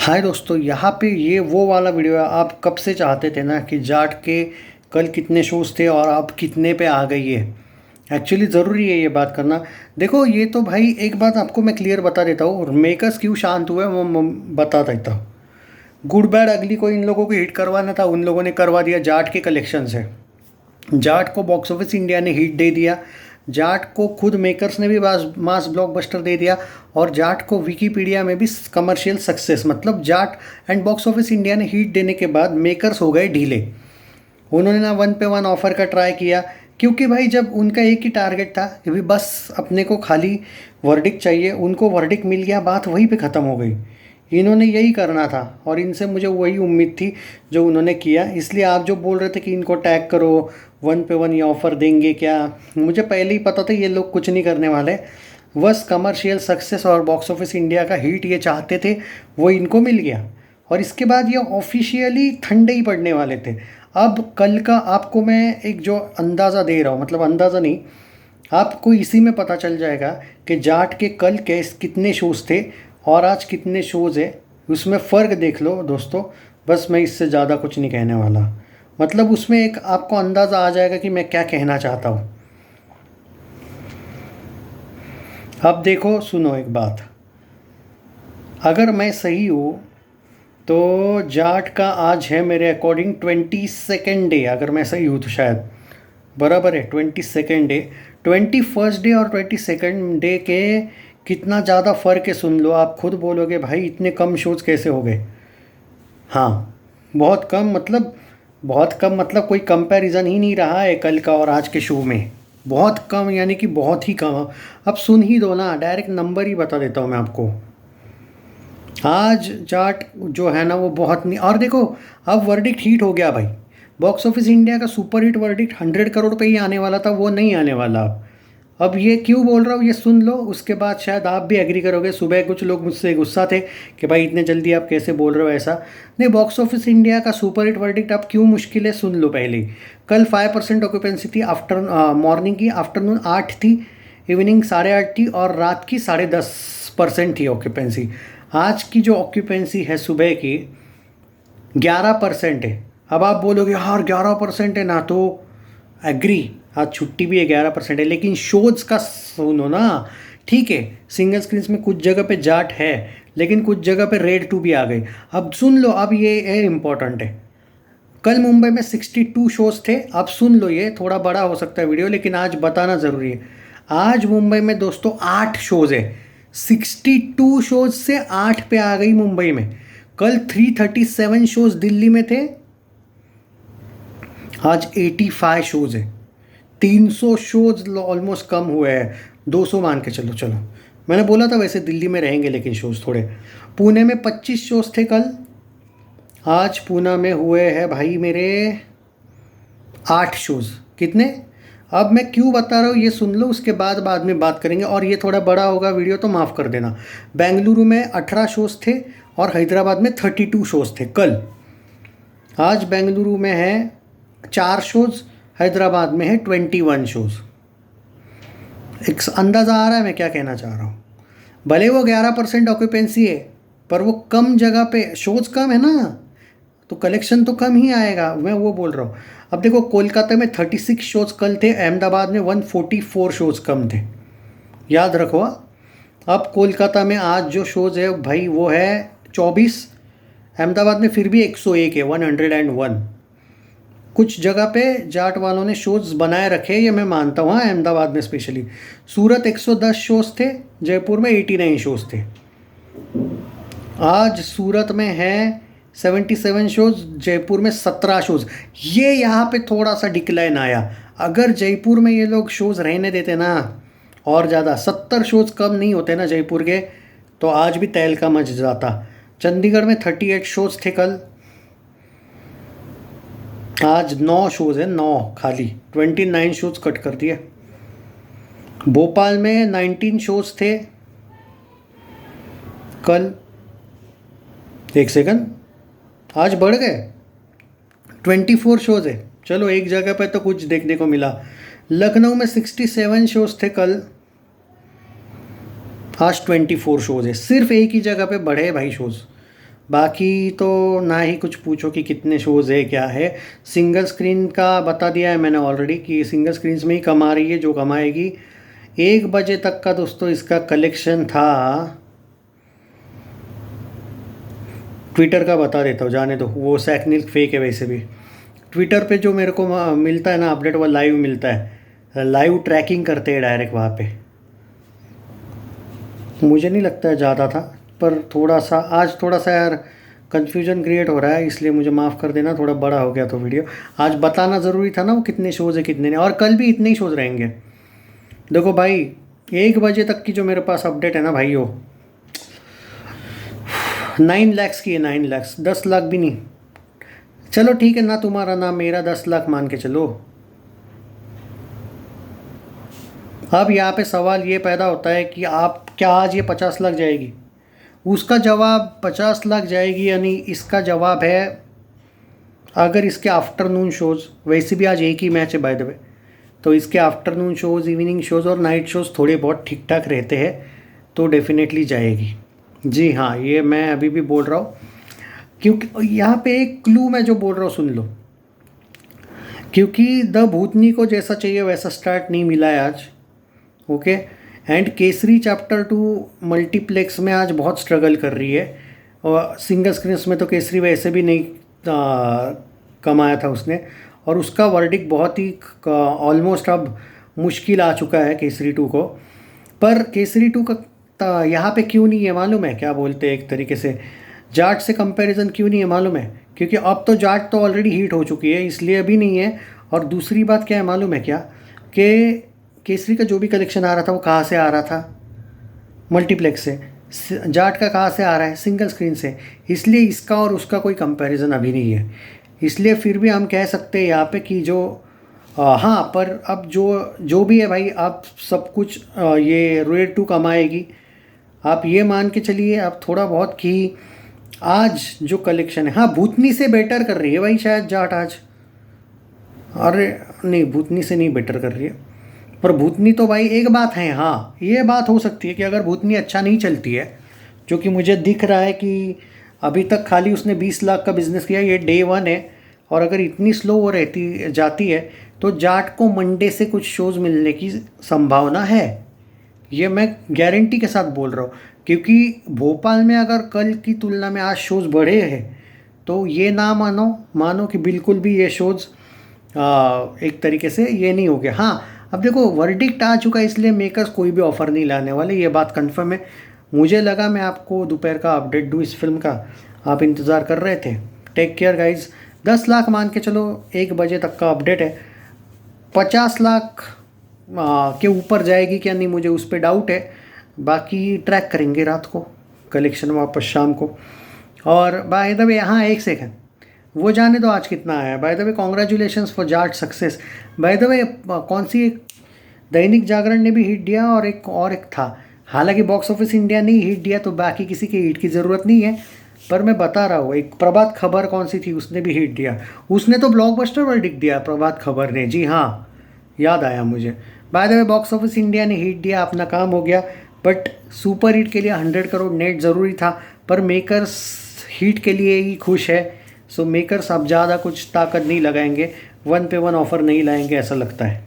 हाय दोस्तों, यहाँ पे ये वो वाला वीडियो है। आप कब से चाहते थे ना कि जाट के कल कितने शोज़ थे और आप कितने पे आ गई है। एक्चुअली ज़रूरी है ये बात करना। देखो, ये तो भाई एक बात आपको मैं क्लियर बता देता हूँ, मेकर्स क्यों शांत हुए वो मैं बता देता हूँ। गुड बैड अगली को इन लोगों को हिट करवाना था, उन लोगों ने करवा दिया जाट के कलेक्शन से। जाट को बॉक्स ऑफिस इंडिया ने हिट दे दिया, जाट को खुद मेकर्स ने भी मास ब्लॉकबस्टर दे दिया, और जाट को विकीपीडिया में भी कमर्शियल सक्सेस। मतलब Jat and box office India ने हिट देने के बाद मेकर्स हो गए ढीले। उन्होंने ना वन पे वन ऑफर का ट्राई किया, क्योंकि भाई जब उनका एक ही टारगेट था कि भाई बस अपने को खाली वर्डिक्ट चाहिए, उनको वर्डिक्ट मिल गया, बात वहीं पे ख़त्म हो गई। इन्होंने यही करना था और इनसे मुझे वही उम्मीद थी जो उन्होंने किया। इसलिए आप जो बोल रहे थे कि इनको टैग करो, वन पे वन ये ऑफ़र देंगे क्या, मुझे पहले ही पता था ये लोग कुछ नहीं करने वाले। बस कमर्शियल सक्सेस और बॉक्स ऑफिस इंडिया का हिट ये चाहते थे, वो इनको मिल गया। और इसके बाद ये ऑफिशियली ठंडे ही पड़ने वाले थे। अब कल का आपको मैं एक जो अंदाज़ा दे रहा हूँ, मतलब अंदाज़ा नहीं, आपको इसी में पता चल जाएगा कि जाट के कल कितने शोज़ थे और आज कितने शोज़ है। उसमें फ़र्क देख लो दोस्तों। बस मैं इससे ज़्यादा कुछ नहीं कहने वाला। मतलब उसमें एक आपको अंदाज़ा आ जाएगा कि मैं क्या कहना चाहता हूँ। अब देखो, सुनो एक बात, अगर मैं सही हूँ तो जाट का आज है मेरे अकॉर्डिंग 22nd डे। अगर मैं सही हूँ तो शायद बराबर है 22nd डे। 21st डे और 22nd डे के कितना ज़्यादा फ़र्क है सुन लो। आप खुद बोलोगे भाई इतने कम शोज़ कैसे हो गए। हाँ, बहुत कम, मतलब बहुत कम, मतलब कोई कंपैरिजन ही नहीं रहा है कल का और आज के शो में। बहुत कम, यानी कि बहुत ही कम। अब सुन ही दो ना, डायरेक्ट नंबर ही बता देता हूँ मैं आपको। आज जाट जो है ना वो बहुत नहीं। और देखो, अब वर्डिक्ट हिट हो गया भाई। बॉक्स ऑफिस इंडिया का सुपर हिट वर्डिक्ट 100 करोड़ पे ही आने वाला था, वो नहीं आने वाला। अब ये क्यों बोल रहा हूँ ये सुन लो, उसके बाद शायद आप भी एग्री करोगे। सुबह कुछ लोग मुझसे गुस्सा थे कि भाई इतने जल्दी आप कैसे बोल रहे हो ऐसा। नहीं, बॉक्स ऑफिस इंडिया का सुपर हिट वर्डिक्ट अब क्यों मुश्किल है सुन लो पहले। कल 5% ऑक्यूपेंसी थी, आफ्टर मॉर्निंग की, आफ्टरनून 8 थी, इवनिंग 8:30 थी, और रात की 10.5% थी ऑक्यूपेंसी। आज की जो ऑक्यूपेंसी है सुबह की 11% है। अब आप बोलोगे यार 11% है ना, तो एग्री, आज छुट्टी भी है, 11% है। लेकिन शोज़ का सुनो ना, ठीक है, सिंगल स्क्रीन में कुछ जगह पे जाट है, लेकिन कुछ जगह पे रेड 2 भी आ गई। अब सुन लो, अब ये है इम्पॉर्टेंट है। कल मुंबई में 62 शोज़ थे। अब सुन लो, ये थोड़ा बड़ा हो सकता है वीडियो, लेकिन आज बताना ज़रूरी है। आज मुंबई में दोस्तों 8 शोज़ है। 62 शोज़ से 8 पे आ गई मुंबई में। कल 337 शोज़ दिल्ली में थे, आज 85 शोज़ है। 300 शोज़ ऑलमोस्ट कम हुए हैं। 200 मान के चलो। चलो, मैंने बोला था वैसे दिल्ली में रहेंगे लेकिन शोज़ थोड़े। पुणे में 25 शोज़ थे कल, आज पूना में हुए हैं भाई मेरे 8 शोज़। कितने? अब मैं क्यों बता रहा हूँ ये सुन लो, उसके बाद में बात करेंगे। और ये थोड़ा बड़ा होगा वीडियो तो माफ़ कर देना। बेंगलुरु में 18 शोज़ थे और हैदराबाद में 32 शोज़ थे कल। आज बेंगलुरु में है 4 शोज़, हैदराबाद में है 21 शोज़। एक अंदाज़ा आ रहा है मैं क्या कहना चाह रहा हूँ। भले वो 11% ऑक्यूपेंसी है, पर वो कम जगह पे शोज़ कम है ना, तो कलेक्शन तो कम ही आएगा, मैं वो बोल रहा हूँ। अब देखो, कोलकाता में 36 शोज़ कल थे, अहमदाबाद में 144 शोज़ कम थे, याद रखो। अब कोलकाता में आज जो शोज़ है भाई वो है 24, अहमदाबाद में फिर भी 101 है, 101। कुछ जगह पे जाट वालों ने शोज़ बनाए रखे, ये मैं मानता हूँ। हाँ, अहमदाबाद में स्पेशली। सूरत 110 शोज़ थे, जयपुर में 89 शोज़ थे। आज सूरत में है 77 शोज़, जयपुर में 17 शोज़। ये यहाँ पे थोड़ा सा डिक्लाइन आया। अगर जयपुर में ये लोग शोज़ रहने देते ना, और ज़्यादा 70 शोज़ कम नहीं होते ना जयपुर के, तो आज भी तहलका मच जाता। चंडीगढ़ में 38 शोज़ थे कल, आज 9 शोज़ है, 9 खाली, 29 शोज़ कट कर दिए। भोपाल में 19 शोज़ थे कल, एक सेकंड, आज बढ़ गए, 24 शोज़ है। चलो, एक जगह पे तो कुछ देखने को मिला। लखनऊ में 67 शोज़ थे कल, आज 24 शोज़ है। सिर्फ एक ही जगह पे बढ़े भाई शोज़। बाकी तो ना ही कुछ पूछो कि कितने शोज़ है क्या है। सिंगल स्क्रीन का बता दिया है मैंने ऑलरेडी कि सिंगल स्क्रीन्स में ही कमा रही है जो कमाएगी। 1 बजे तक का दोस्तों इसका कलेक्शन था। ट्विटर का बता देता हूँ, जाने दो, वो सैकनिल फेक है वैसे भी। ट्विटर पे जो मेरे को मिलता है ना अपडेट, वो लाइव मिलता है, लाइव ट्रैकिंग करते हैं डायरेक्ट वहाँ पे। मुझे नहीं लगता है ज़्यादा था, पर थोड़ा सा आज थोड़ा सा यार कन्फ्यूजन क्रिएट हो रहा है, इसलिए मुझे माफ़ कर देना, थोड़ा बड़ा हो गया तो वीडियो। आज बताना ज़रूरी था ना वो कितने शोज़ है कितने नहीं, और कल भी इतने ही शोज़ रहेंगे। देखो भाई 1 बजे तक की जो मेरे पास अपडेट है ना भाई, वो 9 लैक्स की है, 9 लैक्स, 10 लाख भी नहीं। चलो ठीक है ना, तुम्हारा ना मेरा, 10 लाख मान के चलो। अब यहाँ पे सवाल ये पैदा होता है कि आप क्या आज ये 50 लाख जाएगी? उसका जवाब 50 लाख जाएगी यानी इसका जवाब है अगर इसके आफ्टरनून शोज़, वैसे भी आज एक ही मैच है बाय द वे, तो इसके आफ्टरनून शोज़, इवनिंग शोज़ और नाइट शोज़ थोड़े बहुत ठीक ठाक रहते हैं तो डेफिनेटली जाएगी। जी हाँ, ये मैं अभी भी बोल रहा हूँ, क्योंकि यहाँ पे एक क्लू मैं जो बोल रहा हूँ सुन लो। क्योंकि द भूतनी को जैसा चाहिए वैसा स्टार्ट नहीं मिला है आज। Okay, and Kesari chapter 2 multiplex में आज बहुत स्ट्रगल कर रही है, और सिंगल स्क्रीन में तो केसरी वैसे भी नहीं कमाया था उसने, और उसका वर्डिक बहुत ही ऑलमोस्ट अब मुश्किल आ चुका है केसरी 2 को। पर केसरी 2 का यहाँ पे क्यों नहीं है मालूम है? क्या बोलते हैं एक तरीके से, जाट से कंपैरिजन क्यों नहीं है मालूम है? क्योंकि अब तो जाट तो ऑलरेडी हीट हो चुकी है, इसलिए अभी नहीं है। और दूसरी बात क्या है मालूम है क्या, कि केसरी का जो भी कलेक्शन आ रहा था वो कहाँ से आ रहा था? मल्टीप्लेक्स से। जाट का कहाँ से आ रहा है? सिंगल स्क्रीन से। इसलिए इसका और उसका कोई कंपैरिजन अभी नहीं है। इसलिए फिर भी हम कह सकते हैं यहाँ पे कि जो हाँ, पर अब जो जो भी है भाई, आप सब कुछ ये रेड 2 कमाएगी। आप ये मान के चलिए आप थोड़ा बहुत कि आज जो कलेक्शन है, हाँ भूतनी से बेटर कर रही है भाई शायद जाट आज। अरे नहीं, भूतनी से नहीं बेटर कर रही है, पर भूतनी तो भाई एक बात है, हाँ ये बात हो सकती है कि अगर भूतनी अच्छा नहीं चलती है, जो कि मुझे दिख रहा है कि अभी तक खाली उसने 20 लाख का बिज़नेस किया, ये डे 1 है, और अगर इतनी स्लो वो रहती जाती है तो जाट को मंडे से कुछ शोज़ मिलने की संभावना है। ये मैं गारंटी के साथ बोल रहा हूँ, क्योंकि भोपाल में अगर कल की तुलना में आज शोज़ बढ़े हैं तो ये ना मानो कि बिल्कुल भी ये शोज़ एक तरीके से ये नहीं हो गया। हाँ, अब देखो वर्डिक्ट आ चुका है, इसलिए मेकर्स कोई भी ऑफ़र नहीं लाने वाले, ये बात कंफर्म है। मुझे लगा मैं आपको दोपहर का अपडेट दूँ इस फिल्म का, आप इंतज़ार कर रहे थे। Take care guys. 10 लाख मान के चलो, 1 बजे तक का अपडेट है। 50 लाख के ऊपर जाएगी क्या नहीं, मुझे उस पर डाउट है। बाकी ट्रैक करेंगे रात को कलेक्शन, वापस शाम को। और बाय द वे, हाँ एक सेकंड, वो जाने दो आज कितना आया। By the way congratulations for Jat success. By the way कौन सी एक दैनिक जागरण ने भी हिट दिया और एक था, हालांकि बॉक्स ऑफिस इंडिया ने हिट दिया तो बाकी किसी के हिट की ज़रूरत नहीं है, पर मैं बता रहा हूँ एक प्रभात खबर कौन सी थी, उसने भी हिट दिया। उसने तो ब्लॉकबस्टर वर्डिक्ट दिया प्रभात खबर ने, जी हाँ याद आया मुझे। By the way box office India ने हिट दिया, अपना काम हो गया, बट सुपर हिट के लिए 100 करोड़ नेट ज़रूरी था, पर मेकर्स हिट के लिए ही खुश है। सो मेकर्स अब ज़्यादा कुछ ताकत नहीं लगाएंगे, 1 पे 1 ऑफ़र नहीं लाएंगे ऐसा लगता है।